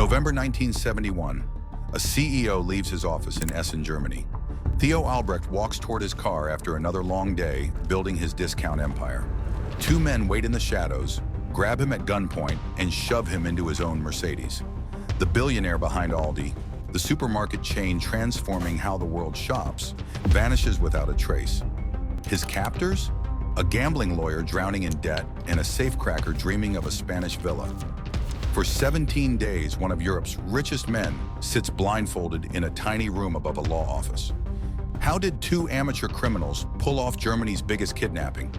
November 1971, a CEO leaves his office in Essen, Germany. Theo Albrecht walks toward his car after another long day building his discount empire. Two men wait in the shadows, grab him at gunpoint, and shove him into his own Mercedes. The billionaire behind Aldi, the supermarket chain transforming how the world shops, vanishes without a trace. His captors? A gambling lawyer drowning in debt and a safecracker dreaming of a Spanish villa. For 17 days, one of Europe's richest men sits blindfolded in a tiny room above a law office. How did two amateur criminals pull off Germany's biggest kidnapping?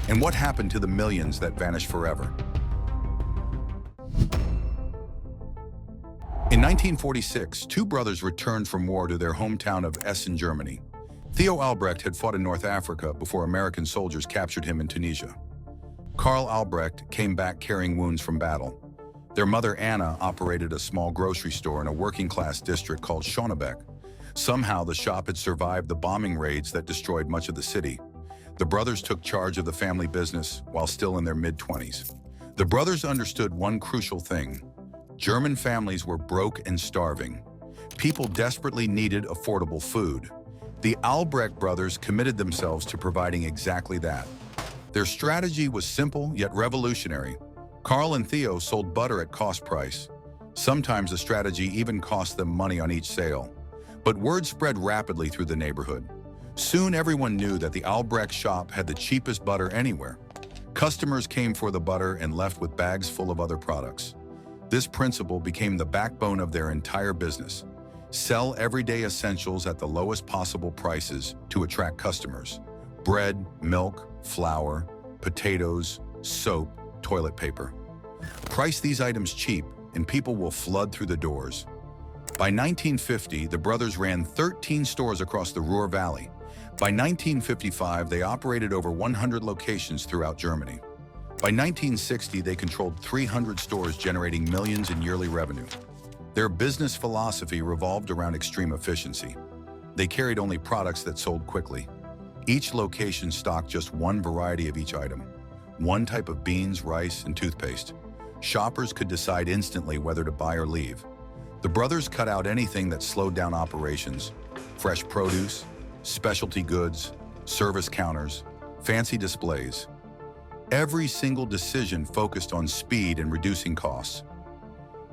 And what happened to the millions that vanished forever? In 1946, two brothers returned from war to their hometown of Essen, Germany. Theo Albrecht had fought in North Africa before American soldiers captured him in Tunisia. Karl Albrecht came back carrying wounds from battle. Their mother, Anna, operated a small grocery store in a working-class district called Schönebeck. Somehow, the shop had survived the bombing raids that destroyed much of the city. The brothers took charge of the family business while still in their mid-20s. The brothers understood one crucial thing. German families were broke and starving. People desperately needed affordable food. The Albrecht brothers committed themselves to providing exactly that. Their strategy was simple yet revolutionary. Karl and Theo sold butter at cost price. Sometimes the strategy even cost them money on each sale. But word spread rapidly through the neighborhood. Soon everyone knew that the Albrecht shop had the cheapest butter anywhere. Customers came for the butter and left with bags full of other products. This principle became the backbone of their entire business. Sell everyday essentials at the lowest possible prices to attract customers. Bread, milk, flour, potatoes, soap, toilet paper. Price these items cheap and people will flood through the doors. By 1950, the brothers ran 13 stores across the Ruhr Valley. By 1955, they operated over 100 locations throughout Germany. By 1960, they controlled 300 stores generating millions in yearly revenue. Their business philosophy revolved around extreme efficiency. They carried only products that sold quickly. Each location stocked just one variety of each item, one type of beans, rice, and toothpaste. Shoppers could decide instantly whether to buy or leave. The brothers cut out anything that slowed down operations: fresh produce, specialty goods, service counters, fancy displays. Every single decision focused on speed and reducing costs.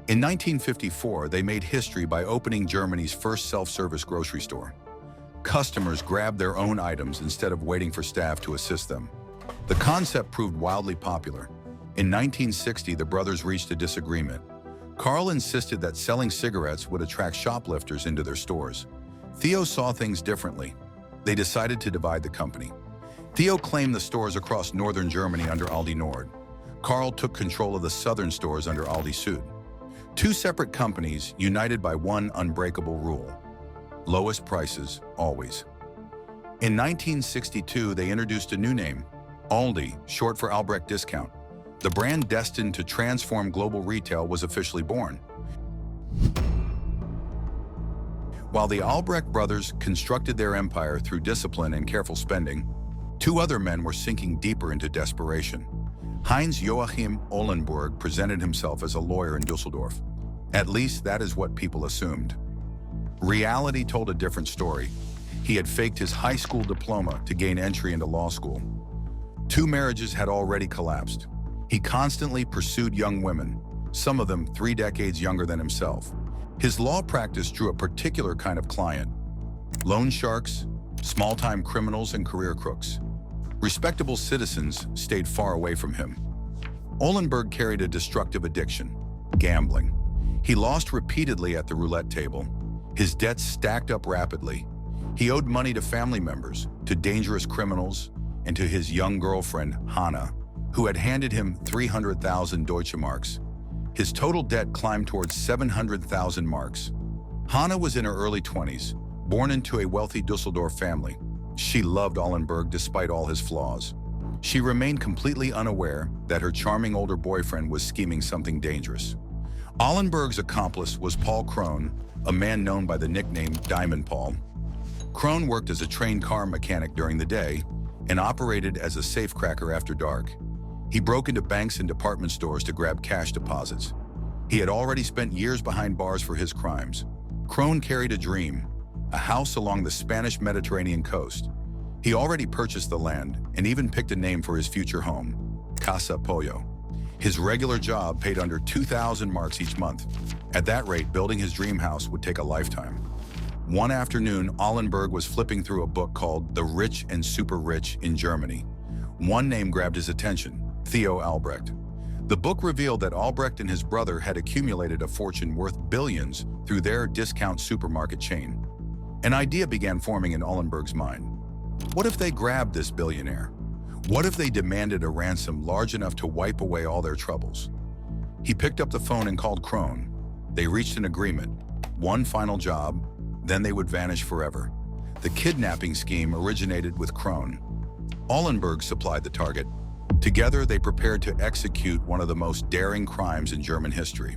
In 1954, they made history by opening Germany's first self-service grocery store. Customers grabbed their own items instead of waiting for staff to assist them. The concept proved wildly popular. In 1960, the brothers reached a disagreement. Karl insisted that selling cigarettes would attract shoplifters into their stores. Theo saw things differently. They decided to divide the company. Theo claimed the stores across northern Germany under Aldi Nord. Karl took control of the southern stores under Aldi Süd. Two separate companies united by one unbreakable rule: lowest prices, always. In 1962, they introduced a new name, Aldi, short for Albrecht Discount. The brand destined to transform global retail was officially born. While the Albrecht brothers constructed their empire through discipline and careful spending, two other men were sinking deeper into desperation. Heinz-Joachim Ollenburg presented himself as a lawyer in Dusseldorf. At least that is what people assumed. Reality told a different story. He had faked his high school diploma to gain entry into law school. Two marriages had already collapsed. He constantly pursued young women, some of them 3 decades younger than himself. His law practice drew a particular kind of client: loan sharks, small-time criminals, and career crooks. Respectable citizens stayed far away from him. Ollenburg carried a destructive addiction: gambling. He lost repeatedly at the roulette table. His debts stacked up rapidly. He owed money to family members, to dangerous criminals, and to his young girlfriend, Hanna, who had handed him 300,000 Deutsche marks. His total debt climbed towards 700,000 marks. Hanna was in her early 20s, born into a wealthy Dusseldorf family. She loved Ollenburg despite all his flaws. She remained completely unaware that her charming older boyfriend was scheming something dangerous. Ollenburg's accomplice was Paul Kron, a man known by the nickname Diamond Paul. Kron worked as a trained car mechanic during the day and operated as a safecracker after dark. He broke into banks and department stores to grab cash deposits. He had already spent years behind bars for his crimes. Kron carried a dream, a house along the Spanish Mediterranean coast. He already purchased the land and even picked a name for his future home, Casa Pollo. His regular job paid under 2,000 marks each month. At that rate, building his dream house would take a lifetime. One afternoon, Ollenburg was flipping through a book called The Rich and Super Rich in Germany. One name grabbed his attention, Theo Albrecht. The book revealed that Albrecht and his brother had accumulated a fortune worth billions through their discount supermarket chain. An idea began forming in Ollenburg's mind. What if they grabbed this billionaire? What if they demanded a ransom large enough to wipe away all their troubles? He picked up the phone and called Kron. They reached an agreement. One final job, then they would vanish forever. The kidnapping scheme originated with Kron. Ollenburg supplied the target. Together, they prepared to execute one of the most daring crimes in German history.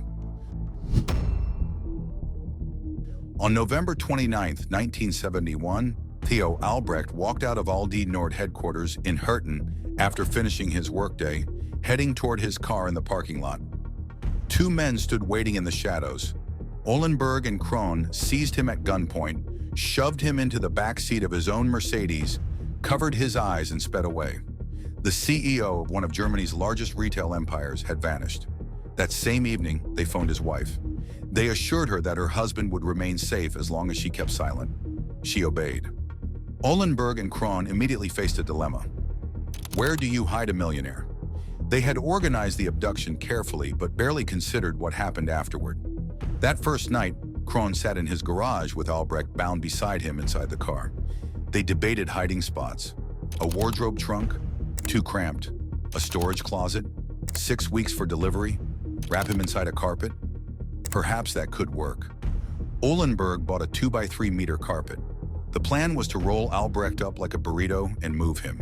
On November 29, 1971, Theo Albrecht walked out of Aldi Nord headquarters in Herten after finishing his workday, heading toward his car in the parking lot. Two men stood waiting in the shadows. Ollenburg and Kron seized him at gunpoint, shoved him into the back seat of his own Mercedes, covered his eyes and sped away. The CEO of one of Germany's largest retail empires had vanished. That same evening, they phoned his wife. They assured her that her husband would remain safe as long as she kept silent. She obeyed. Ollenburg and Kron immediately faced a dilemma. Where do you hide a millionaire? They had organized the abduction carefully, but barely considered what happened afterward. That first night, Kron sat in his garage with Albrecht bound beside him inside the car. They debated hiding spots. A wardrobe trunk, too cramped. A storage closet, 6 weeks for delivery. Wrap him inside a carpet. Perhaps that could work. Ollenburg bought a 2x3 meter carpet. The plan was to roll Albrecht up like a burrito and move him.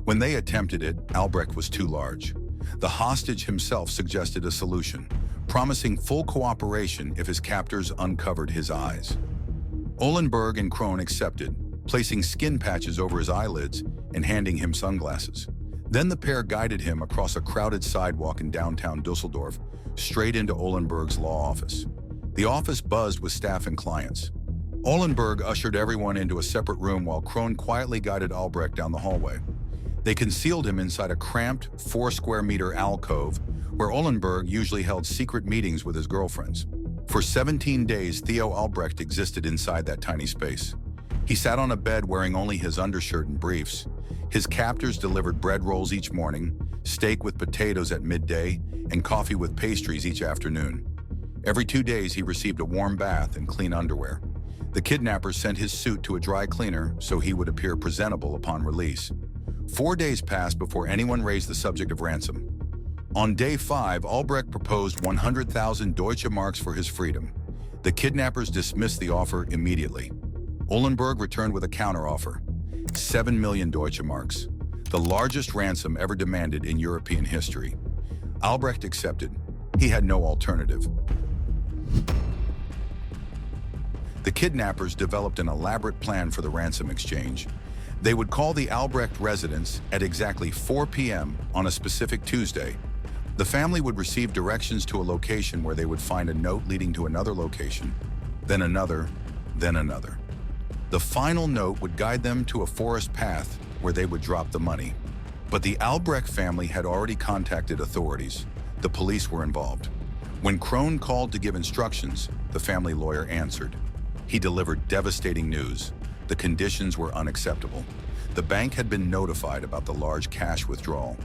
When they attempted it, Albrecht was too large. The hostage himself suggested a solution, promising full cooperation if his captors uncovered his eyes. Ollenburg and Kron accepted, placing skin patches over his eyelids and handing him sunglasses. Then the pair guided him across a crowded sidewalk in downtown Dusseldorf, straight into Ollenburg's law office. The office buzzed with staff and clients. Ollenburg ushered everyone into a separate room while Kron quietly guided Albrecht down the hallway. They concealed him inside a cramped, 4-square-meter alcove where Ollenburg usually held secret meetings with his girlfriends. For 17 days, Theo Albrecht existed inside that tiny space. He sat on a bed wearing only his undershirt and briefs. His captors delivered bread rolls each morning, steak with potatoes at midday, and coffee with pastries each afternoon. Every 2 days, he received a warm bath and clean underwear. The kidnappers sent his suit to a dry cleaner so he would appear presentable upon release. 4 days passed before anyone raised the subject of ransom. On day 5, Albrecht proposed 100,000 Deutsche marks for his freedom. The kidnappers dismissed the offer immediately. Ollenburg returned with a counteroffer, 7 million Deutsche marks, the largest ransom ever demanded in European history. Albrecht accepted. He had no alternative. The kidnappers developed an elaborate plan for the ransom exchange. They would call the Albrecht residence at exactly 4 p.m. on a specific Tuesday. The family would receive directions to a location where they would find a note leading to another location, then another, then another. The final note would guide them to a forest path where they would drop the money. But the Albrecht family had already contacted authorities. The police were involved. When Kron called to give instructions, the family lawyer answered. He delivered devastating news. The conditions were unacceptable. The bank had been notified about the large cash withdrawal.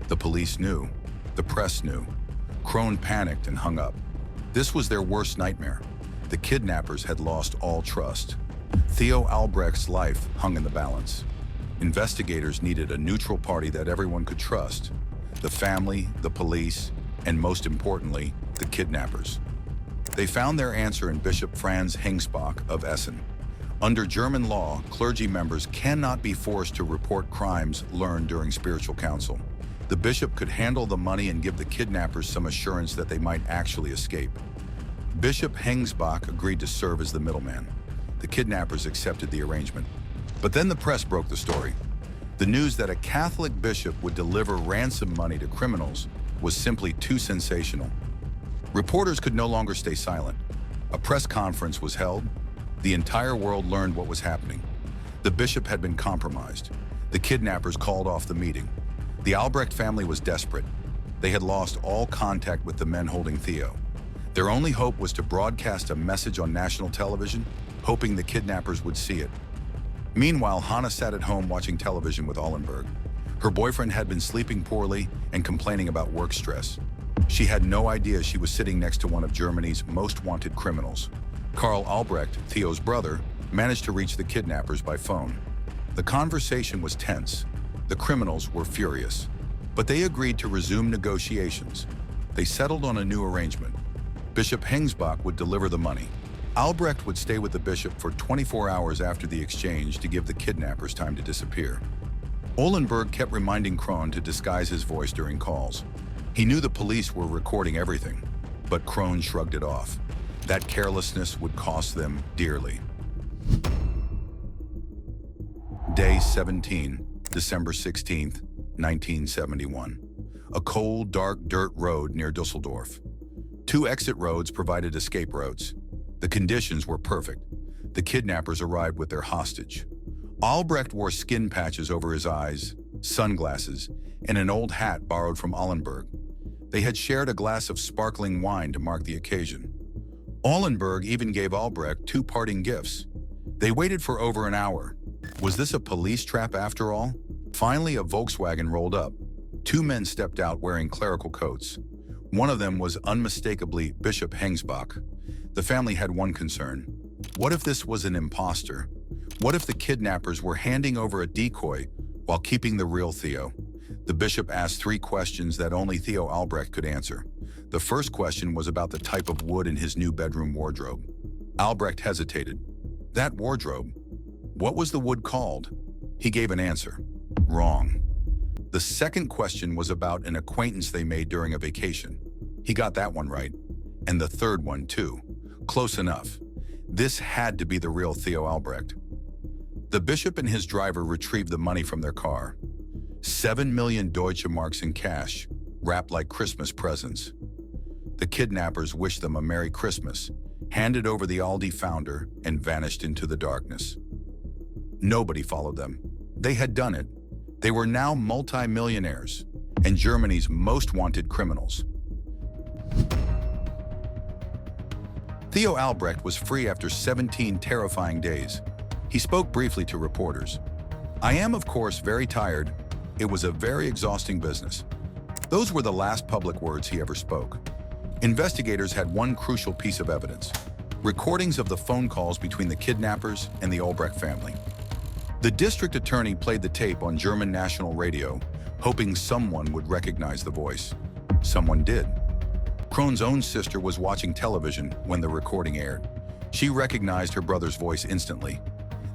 The police knew. The press knew. Kron panicked and hung up. This was their worst nightmare. The kidnappers had lost all trust. Theo Albrecht's life hung in the balance. Investigators needed a neutral party that everyone could trust. The family, the police, and most importantly, the kidnappers. They found their answer in Bishop Franz Hengsbach of Essen. Under German law, clergy members cannot be forced to report crimes learned during spiritual council. The bishop could handle the money and give the kidnappers some assurance that they might actually escape. Bishop Hengsbach agreed to serve as the middleman. The kidnappers accepted the arrangement. But then the press broke the story. The news that a Catholic bishop would deliver ransom money to criminals was simply too sensational. Reporters could no longer stay silent. A press conference was held. The entire world learned what was happening. The bishop had been compromised. The kidnappers called off the meeting. The Albrecht family was desperate. They had lost all contact with the men holding Theo. Their only hope was to broadcast a message on national television, hoping the kidnappers would see it. Meanwhile, Hannah sat at home watching television with Ollenburg. Her boyfriend had been sleeping poorly and complaining about work stress. She had no idea she was sitting next to one of Germany's most wanted criminals. Karl Albrecht, Theo's brother, managed to reach the kidnappers by phone. The conversation was tense. The criminals were furious. But they agreed to resume negotiations. They settled on a new arrangement. Bishop Heinz-Joachim would deliver the money. Albrecht would stay with the bishop for 24 hours after the exchange to give the kidnappers time to disappear. Ollenburg kept reminding Kron to disguise his voice during calls. He knew the police were recording everything, but Kron shrugged it off. That carelessness would cost them dearly. Day 17, December 16th, 1971. A cold, dark dirt road near Dusseldorf. 2 exit roads provided escape routes. The conditions were perfect. The kidnappers arrived with their hostage. Albrecht wore skin patches over his eyes, sunglasses, and an old hat borrowed from Ollenburg. They had shared a glass of sparkling wine to mark the occasion. Ollenburg even gave Albrecht 2 parting gifts. They waited for over an hour. Was this a police trap after all? Finally, a Volkswagen rolled up. 2 men stepped out wearing clerical coats. One of them was unmistakably Bishop Heinz-Joachim. The family had one concern. What if this was an imposter? What if the kidnappers were handing over a decoy while keeping the real Theo? The bishop asked 3 questions that only Theo Albrecht could answer. The first question was about the type of wood in his new bedroom wardrobe. Albrecht hesitated. That wardrobe? What was the wood called? He gave an answer. Wrong. The second question was about an acquaintance they made during a vacation. He got that one right. And the third one, too. Close enough. This had to be the real Theo Albrecht. The bishop and his driver retrieved the money from their car. 7 million Deutsche marks in cash, wrapped like Christmas presents. The kidnappers wished them a Merry Christmas, handed over the Aldi founder, and vanished into the darkness. Nobody followed them. They had done it. They were now multi-millionaires and Germany's most wanted criminals. Theo Albrecht was free after 17 terrifying days. He spoke briefly to reporters. "I am, of course, very tired. It was a very exhausting business." Those were the last public words he ever spoke. Investigators had one crucial piece of evidence: recordings of the phone calls between the kidnappers and the Albrecht family. The district attorney played the tape on German national radio, hoping someone would recognize the voice. Someone did. Kron's own sister was watching television when the recording aired. She recognized her brother's voice instantly.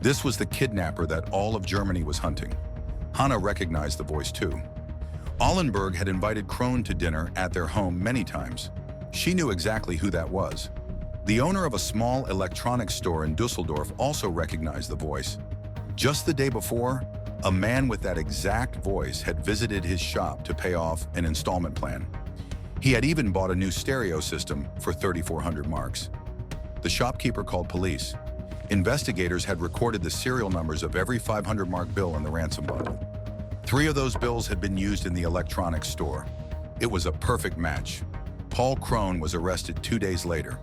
This was the kidnapper that all of Germany was hunting. Hannah recognized the voice too. Ollenburg had invited Kron to dinner at their home many times. She knew exactly who that was. The owner of a small electronics store in Dusseldorf also recognized the voice. Just the day before, a man with that exact voice had visited his shop to pay off an installment plan. He had even bought a new stereo system for 3,400 marks. The shopkeeper called police. Investigators had recorded the serial numbers of every 500-mark bill in the ransom bundle. 3 of those bills had been used in the electronics store. It was a perfect match. Paul Kron was arrested 2 days later.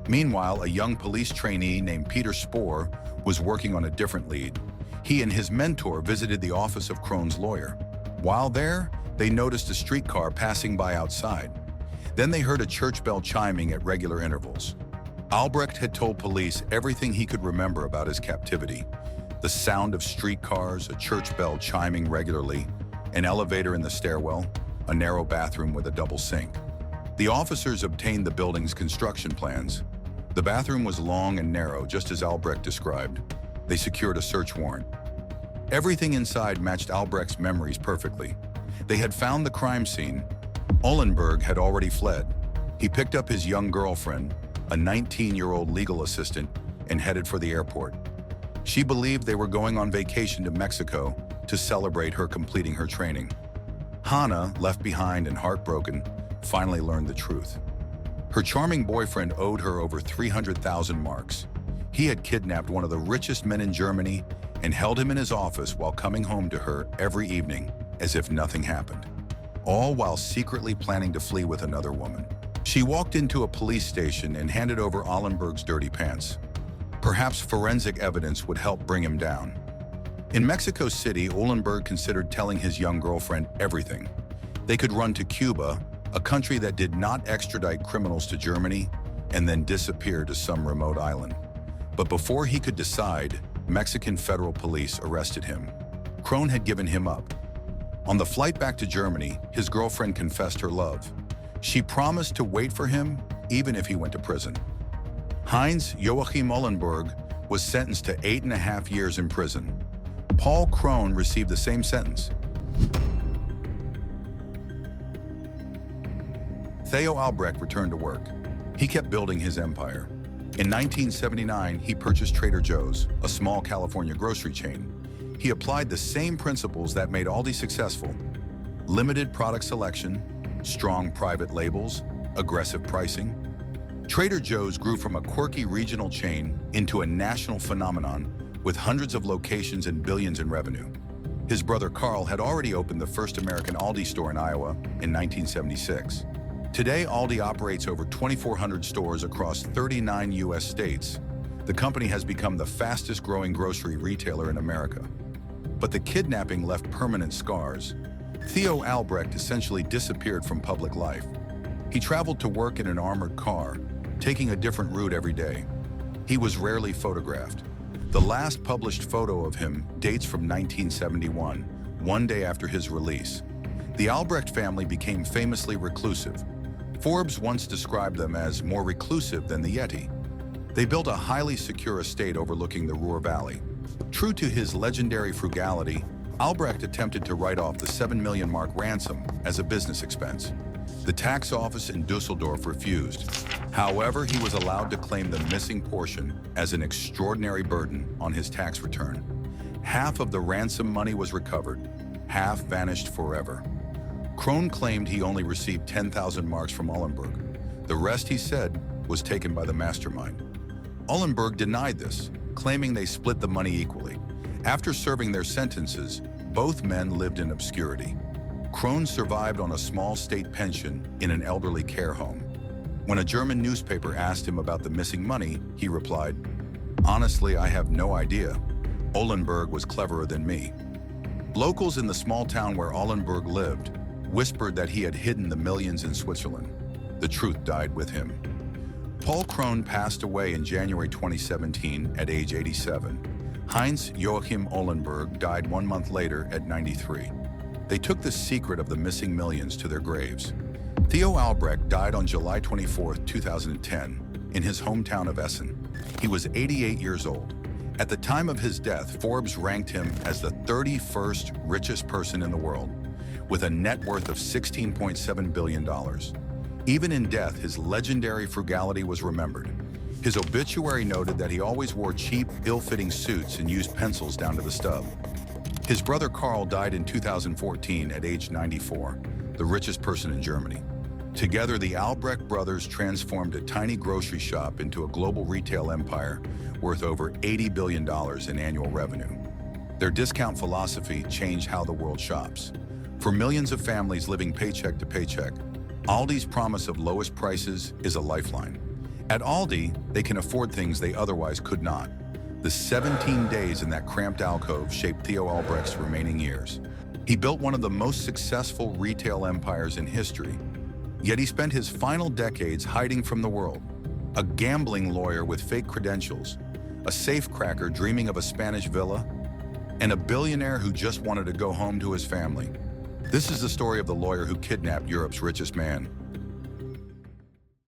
Meanwhile, a young police trainee named Peter Spohr was working on a different lead. He and his mentor visited the office of Kron's lawyer. While there, they noticed a streetcar passing by outside. Then they heard a church bell chiming at regular intervals. Albrecht had told police everything he could remember about his captivity: the sound of streetcars, a church bell chiming regularly, an elevator in the stairwell, a narrow bathroom with a double sink. The officers obtained the building's construction plans. The bathroom was long and narrow, just as Albrecht described. They secured a search warrant. Everything inside matched Albrecht's memories perfectly. They had found the crime scene. Ollenburg had already fled. He picked up his young girlfriend, a 19-year-old legal assistant, and headed for the airport. She believed they were going on vacation to Mexico to celebrate her completing her training. Hannah, left behind and heartbroken, finally learned the truth. Her charming boyfriend owed her over 300,000 marks. He had kidnapped one of the richest men in Germany and held him in his office while coming home to her every evening as if nothing happened, all while secretly planning to flee with another woman. She walked into a police station and handed over Ollenburg's dirty pants. Perhaps forensic evidence would help bring him down. In Mexico City, Ollenburg considered telling his young girlfriend everything. They could run to Cuba, a country that did not extradite criminals to Germany, and then disappear to some remote island. But before he could decide, Mexican federal police arrested him. Kron had given him up. On the flight back to Germany, his girlfriend confessed her love. She promised to wait for him even if he went to prison. Heinz-Joachim Ollenburg was sentenced to 8.5 years in prison. Paul Kron received the same sentence. Theo Albrecht returned to work. He kept building his empire. In 1979, he purchased Trader Joe's, a small California grocery chain. He applied the same principles that made Aldi successful: limited product selection, strong private labels, aggressive pricing. Trader Joe's grew from a quirky regional chain into a national phenomenon with hundreds of locations and billions in revenue. His brother Carl had already opened the first American Aldi store in Iowa in 1976. Today, Aldi operates over 2,400 stores across 39 U.S. states. The company has become the fastest-growing grocery retailer in America. But the kidnapping left permanent scars. Theo Albrecht essentially disappeared from public life. He traveled to work in an armored car, taking a different route every day. He was rarely photographed. The last published photo of him dates from 1971, one day after his release. The Albrecht family became famously reclusive. Forbes once described them as more reclusive than the Yeti. They built a highly secure estate overlooking the Ruhr Valley. True to his legendary frugality, Albrecht attempted to write off the 7 million mark ransom as a business expense. The tax office in Dusseldorf refused. However, he was allowed to claim the missing portion as an extraordinary burden on his tax return. Half of the ransom money was recovered, half vanished forever. Kron claimed he only received 10,000 marks from Ollenburg. The rest, he said, was taken by the mastermind. Ollenburg denied this, claiming they split the money equally. After serving their sentences, both men lived in obscurity. Kron survived on a small state pension in an elderly care home. When a German newspaper asked him about the missing money, he replied, "Honestly, I have no idea. Ollenburg was cleverer than me." Locals in the small town where Ollenburg lived whispered that he had hidden the millions in Switzerland. The truth died with him. Paul Kron passed away in January 2017 at age 87. Heinz-Joachim Ollenburg died 1 month later at 93. They took the secret of the missing millions to their graves. Theo Albrecht died on July 24, 2010, in his hometown of Essen. He was 88 years old. At the time of his death, Forbes ranked him as the 31st richest person in the world, with a net worth of $16.7 billion. Even in death, his legendary frugality was remembered. His obituary noted that he always wore cheap, ill-fitting suits and used pencils down to the stub. His brother Carl died in 2014 at age 94, the richest person in Germany. Together, the Albrecht brothers transformed a tiny grocery shop into a global retail empire worth over $80 billion in annual revenue. Their discount philosophy changed how the world shops. For millions of families living paycheck to paycheck, Aldi's promise of lowest prices is a lifeline. At Aldi, they can afford things they otherwise could not. The 17 days in that cramped alcove shaped Theo Albrecht's remaining years. He built one of the most successful retail empires in history, yet he spent his final decades hiding from the world. A gambling lawyer with fake credentials, a safecracker dreaming of a Spanish villa, and a billionaire who just wanted to go home to his family. This is the story of the lawyer who kidnapped Europe's richest man.